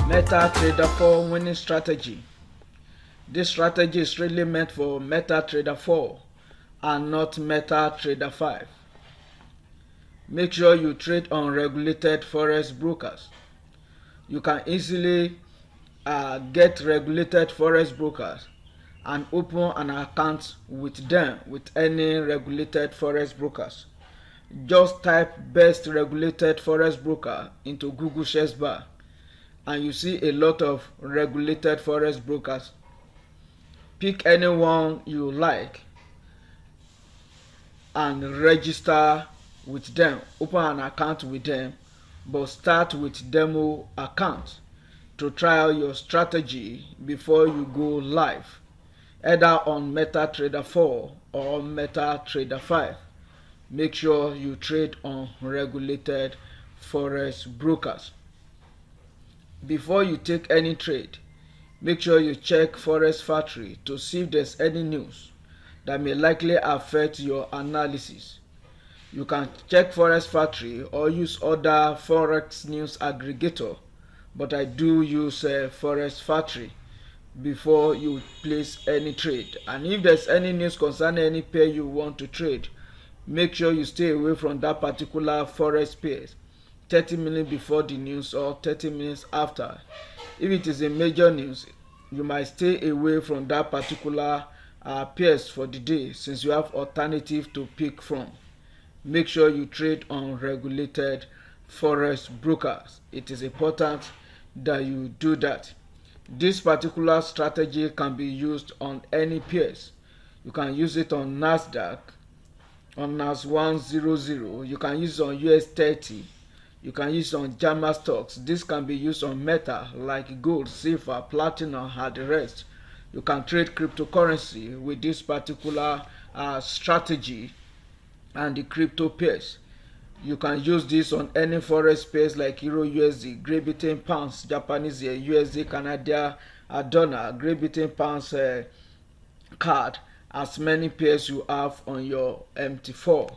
MetaTrader 4 winning strategy. This strategy is really meant for MetaTrader 4 and not MetaTrader 5. Make sure you trade on regulated Forex brokers. You can easily get regulated Forex brokers and open an account with them, with any regulated Forex brokers. Just type best regulated Forex broker into Google search bar and you see a lot of regulated Forex brokers. Pick anyone you like and register with them. Open an account with them, but start with demo account to try out your strategy before you go live, either on MetaTrader 4 or MetaTrader 5. Make sure you trade on regulated Forex brokers. Before you take any trade, make sure you check Forex Factory to see if there's any news that may likely affect your analysis. You can check Forex Factory or use other Forex news aggregator, but I do use Forex Factory before you place any trade. And if there's any news concerning any pair you want to trade, make sure you stay away from that particular Forex pair 30 minutes before the news or 30 minutes after. If it is a major news, you might stay away from that particular pairs for the day, since you have alternative to pick from. Make sure you trade on regulated Forex brokers. It is important that you do that. This particular strategy can be used on any pairs. You can use it on Nasdaq, on NAS 100. You can use it on US 30. You can use it on German stocks. This can be used on Meta like gold, silver, platinum, and the rest. You can trade cryptocurrency with this particular strategy and the crypto pairs. You can use this on any Forex pairs like Euro USD, Great Britain Pounds, Japanese Yen, USD Canadian dollar, Great Britain Pounds card, as many pairs you have on your MT4.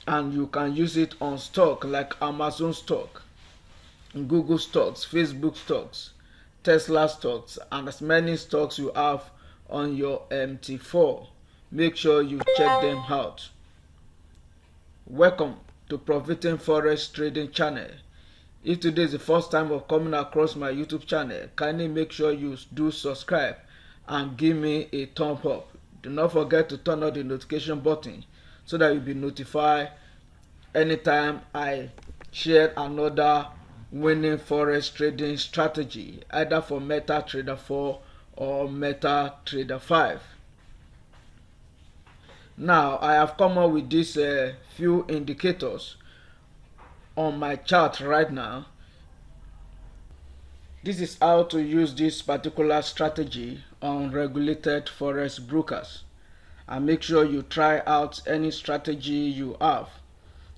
And you can use it on stock like Amazon stock, Google stocks, Facebook stocks, Tesla stocks, and as many stocks you have on your MT4. Make sure you check them out. Welcome to Profiting Forex Trading channel. If today is the first time of coming across my YouTube channel, kindly make sure you do subscribe and give me a thumb up. Do not forget to turn on the notification button so that you'll be notified anytime I share another winning Forex trading strategy, either for MetaTrader 4 or MetaTrader 5. Now I have come up with these few indicators on my chart right now. This is how to use this particular strategy on regulated Forex brokers. And make sure you try out any strategy you have,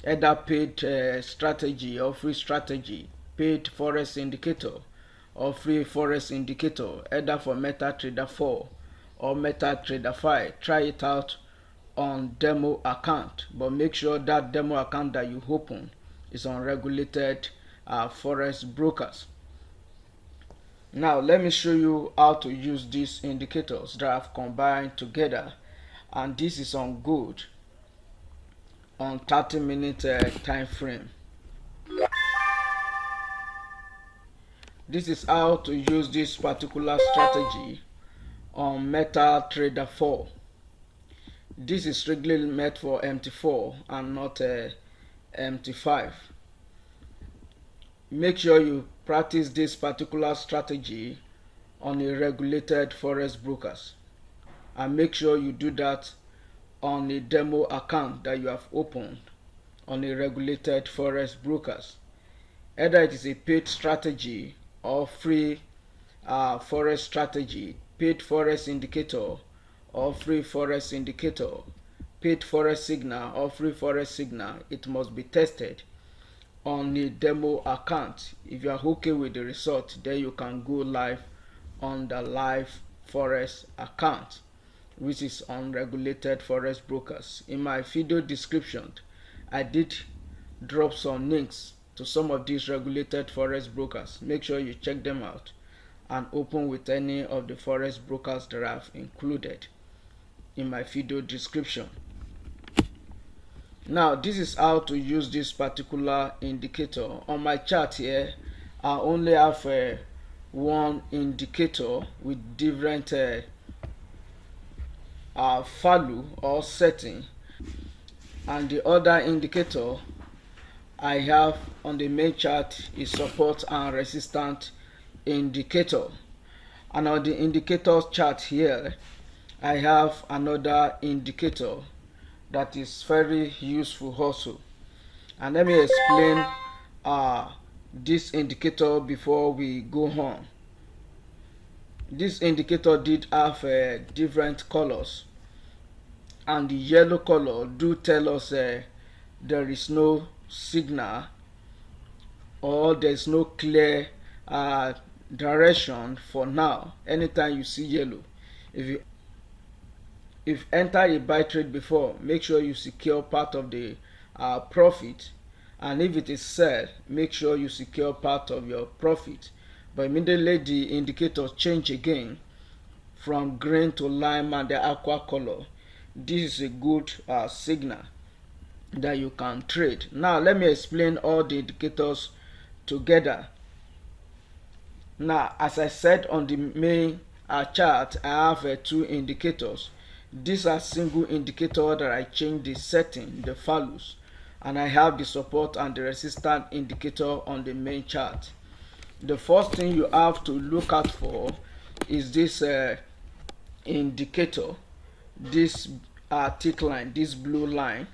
either paid strategy or free strategy, paid Forex indicator or free Forex indicator, either for MetaTrader 4 or MetaTrader 5. Try it out on demo account, but make sure that demo account that you open is on regulated Forex brokers. Now let me show you how to use these indicators that I've combined together, and this is on gold on 30-minute time frame. This is how to use this particular strategy on MetaTrader 4. This is strictly meant for MT4 and not MT5. Make sure you practice this particular strategy on a regulated Forex brokers, and make sure you do that on a demo account that you have opened on a regulated Forex brokers. Either it is a paid strategy or free Forex strategy, paid Forex indicator or free Forex indicator, paid Forex signal or free Forex signal. It must be tested on a demo account. If you are okay with the result, then you can go live on the live Forex account, which is on regulated Forex brokers. In my video description, I did drop some links to some of these regulated forex brokers. Make sure you check them out and open with any of the forex brokers that I've included in my video description. Now this is how to use this particular indicator. On my chart here, I only have one indicator with different value or setting, and the other indicator I have on the main chart is support and resistance indicator. And on the indicators chart here, I have another indicator that is very useful also. And let me explain this indicator before we go on. This indicator did have different colors, and the yellow color do tell us there is no signal or there is no clear direction for now. Anytime you see yellow, if you enter a buy trade before, make sure you secure part of the profit, and if it is sell, make sure you secure part of your profit. But immediately the indicators change again from green to lime and the aqua color, this is a good signal that you can trade. Now let me explain all the indicators together. Now, as I said, on the main chart, I have two indicators. These are single indicator that I change the setting, the values, and I have the support and the resistance indicator on the main chart. The first thing you have to look out for is this indicator, this thick line, this blue line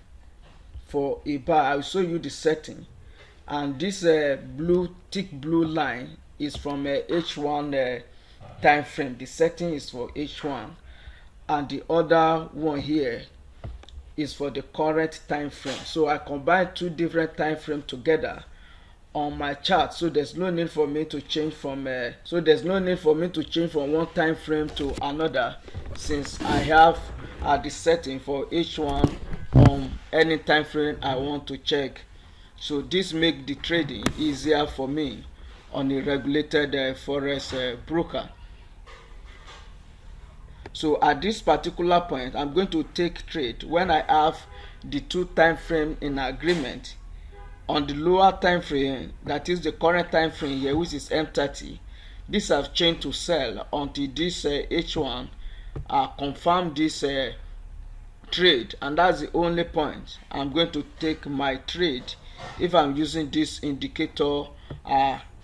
for a buy. I will show you the setting, and this thick blue line is from H1 time frame. The setting is for H1, and the other one here is for the current time frame. So I combine two different time frame together on my chart, so there's no need for me to change from one time frame to another, since I have the setting for H1 on any time frame I want to check. So this makes the trading easier for me on a regulated forex broker. So at this particular point, I'm going to take trade when I have the two time frame in agreement. On the lower time frame, that is the current time frame here, which is M30, this have changed to sell until this H1 confirm this trade, and that's the only point I'm going to take my trade if I'm using this indicator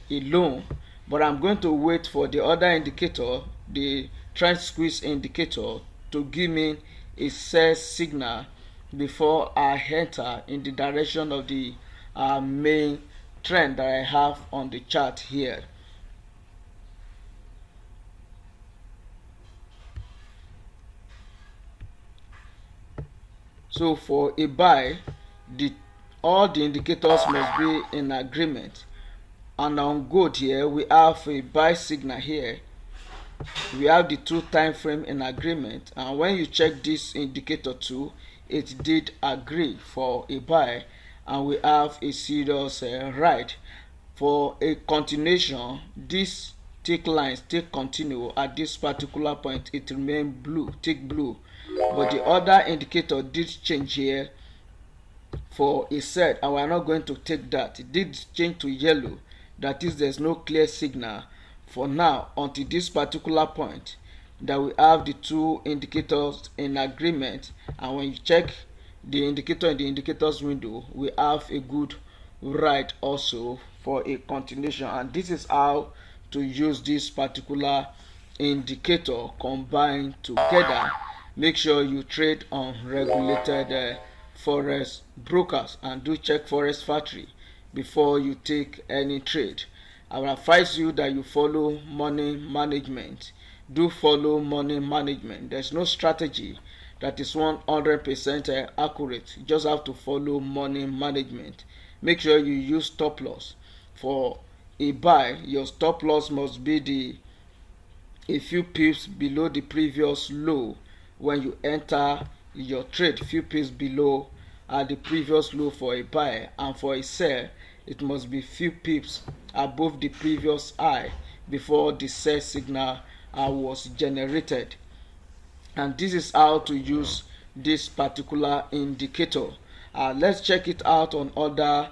alone. But I'm going to wait for the other indicator, the trend squeeze indicator, to give me a sell signal before I enter in the direction of the main trend that I have on the chart here. So for a buy, all the indicators must be in agreement. And on gold here, we have a buy signal here. We have the two time frame in agreement, and when you check this indicator too, it did agree for a buy, and we have a serious ride for a continuation. This thick lines take continue at this particular point, it remain blue, thick blue, but the other indicator did change here for a set, and we are not going to take that. It did change to yellow, that is, there's no clear signal for now until this particular point that we have the two indicators in agreement. And when you check the indicator in the indicators window, we have a good ride also for a continuation. And this is how to use this particular indicator combined together. Make sure you trade on regulated forex brokers, and do check Forex Factory before you take any trade. I will advise you that you follow money management. Do follow money management. There's no strategy that is 100% accurate. You just have to follow money management. Make sure you use stop loss. For a buy, your stop loss must be a few pips below the previous low when you enter your trade, few pips below the previous low for a buy, and for a sell, it must be few pips above the previous high before the sell signal was generated. And this is how to use this particular indicator. Let's check it out on other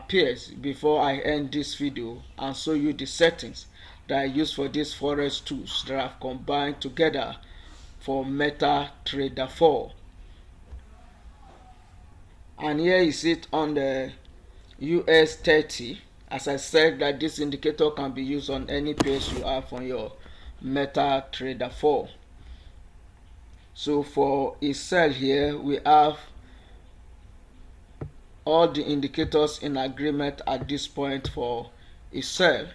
pairs before I end this video and show you the settings that I use for these Forex tools that I've combined together for MetaTrader 4. And here is it on the US 30. As I said, that this indicator can be used on any pairs you have on your MetaTrader 4. So for a sell here, we have all the indicators in agreement at this point for a sell.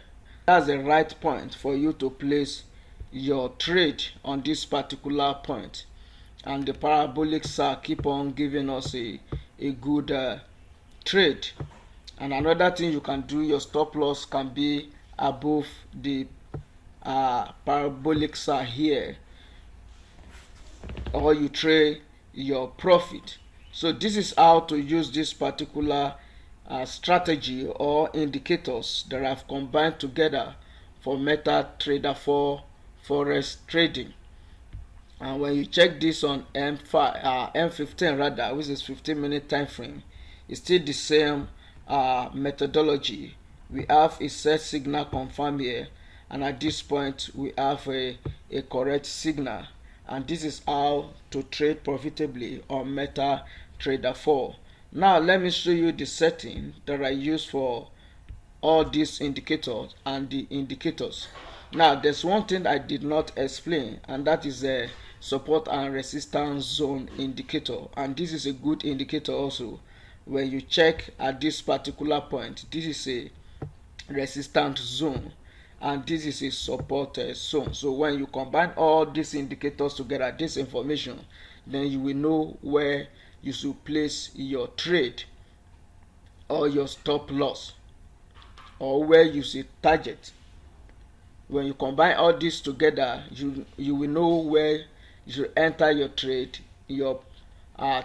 That's the right point for you to place your trade on this particular point. And the parabolics keep on giving us a good trade. And another thing you can do, your stop loss can be above the parabolics here, or you trade your profit. So this is how to use this particular strategy or indicators that I've combined together for MetaTrader 4 Forex trading. And when you check this on M15 rather, which is 15-minute time frame, it's still the same methodology. We have a set signal confirmed here, and at this point we have a correct signal. And this is how to trade profitably on MetaTrader 4. Now let me show you the setting that I use for all these indicators and the indicators. Now there's one thing I did not explain, and that is a support and resistance zone indicator. And this is a good indicator also. When you check at this particular point, this is a resistance zone and this is a support zone. So when you combine all these indicators together, this information, then you will know where you should place your trade or your stop loss, or where you should target. When you combine all this together, you will know where you should enter your trade, your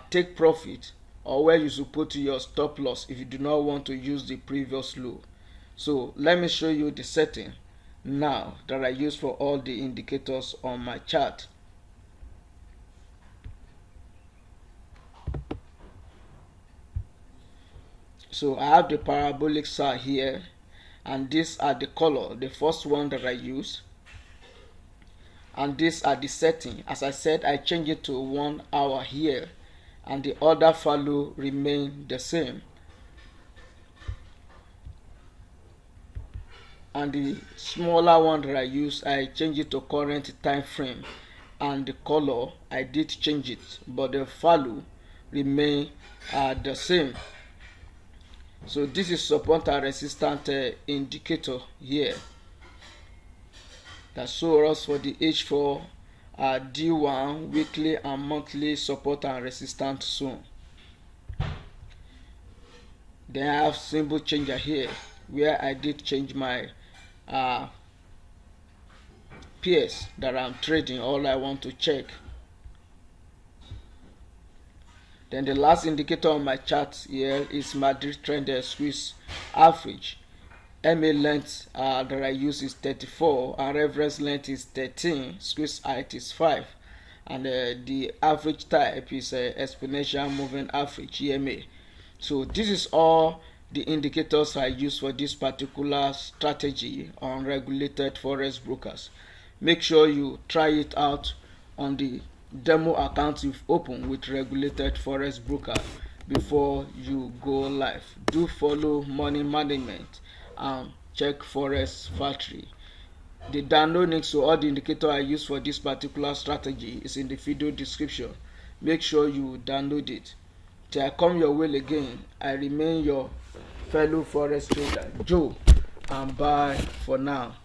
take profit, or where you should put your stop loss if you do not want to use the previous low. So let me show you the setting now that I use for all the indicators on my chart. So I have the parabolics here, and these are the color, the first one that I use, and these are the setting. As I said, I change it to 1 hour here, and the other value remain the same. And the smaller one that I use, I change it to current time frame, and the color I did change it, but the value remain the same. So this is support and resistance indicator here that shows us for the H4 D1 weekly and monthly support and resistance zone. Then I have symbol changer here where I did change my pairs that I'm trading, all I want to check. Then the last indicator on my chart here is Madrid trend squeeze average. MA length that I use is 34, and reference length is 13, squeeze height is 5, and the average type is exponential moving average, EMA. So this is all the indicators I use for this particular strategy on regulated forex brokers. Make sure you try it out on the demo account you've opened with regulated forex broker before you go live. Do follow money management and check Forex Factory. The download links to all the indicators I use for this particular strategy is in the video description. Make sure you download it. Till I come your way again, I remain your fellow forex trader Joe, and bye for now.